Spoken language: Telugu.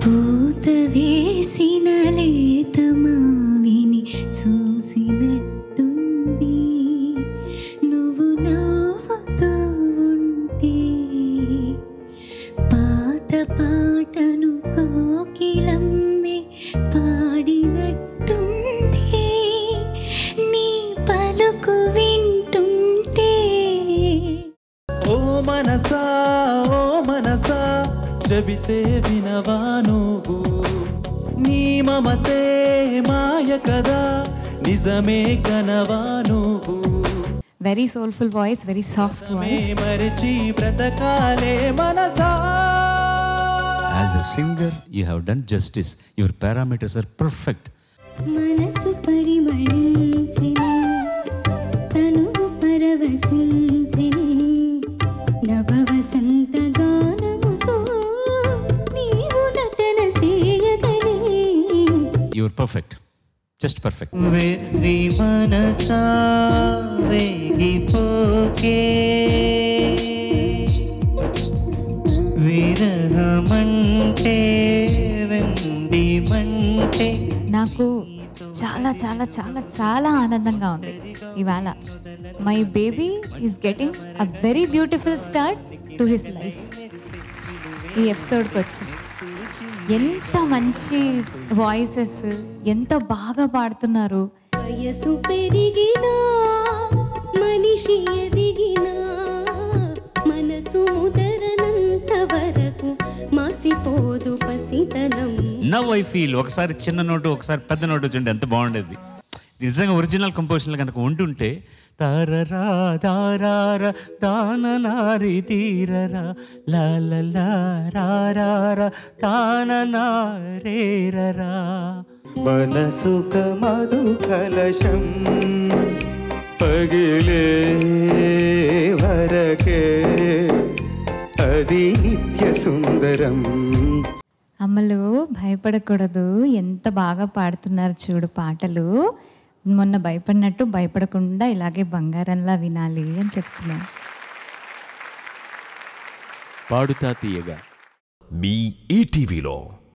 పూత వేసిన లేత మావిని చూసినట్టుంది నువ్వు నవ్వుతూ ఉంటే పాత పాటను కోకిలమ్మే పాడినట్టుంది నీ పలుకు వింటుంటే ఓ మనసా చెబితే వినవా నువ్వు నీ మమతే మాయ కదా నిజమే కనవా నువ్వు very soulful voice, very soft voice. మరిచి బ్రతకాలే మనసా. As a singer, you have done justice. Your parameters are perfect. మనసు పరిమళించెనే తనువు పరవశించెనే నవ వసంత గానముతో నీవు నటన చేయగనే. You are perfect. Just perfect. వెర్రి మనసా వేగిపోకే విరహమంటే వెండి మంటే. నాకు చాలా చాలా చాలా చాలా ఆనందంగా ఉంది ఇవాళ. My baby is getting a very beautiful start to his life. ఈ ఎపిసోడ్కి వచ్చి ఎంత మంచి వాయిసెస్, ఎంత బాగా పాడుతున్నారు. వయసు పెరిగినా మనిషి ఎదిగినా మనసు ముదరనంత వరకు మాసిపోదు పసితనం. Now I feel ఒకసారి చిన్న నోటు ఒకసారి పెద్ద నోటు చూడండి ఎంత బాగుండేది. నిజంగా ఒరిజినల్ కంపోజిషన్ కనుక ఉంటుంటే తారరా దారార తాననారి తీరరా లాలలా రారార తాననారేరరా. మనసుక మధు కలశం పగిలే వరకే అది నిత్య సుందరం. అమ్మలు భయపడకూడదు, ఎంత బాగా పాడుతున్నారు చూడు పాటలు. మొన్న భయపడినట్టు భయపడకుండా ఇలాగే బంగారంలా వినాలి అని చెప్తున్నాను. పాడుతా తీయగా మీ ఈటీవీలో.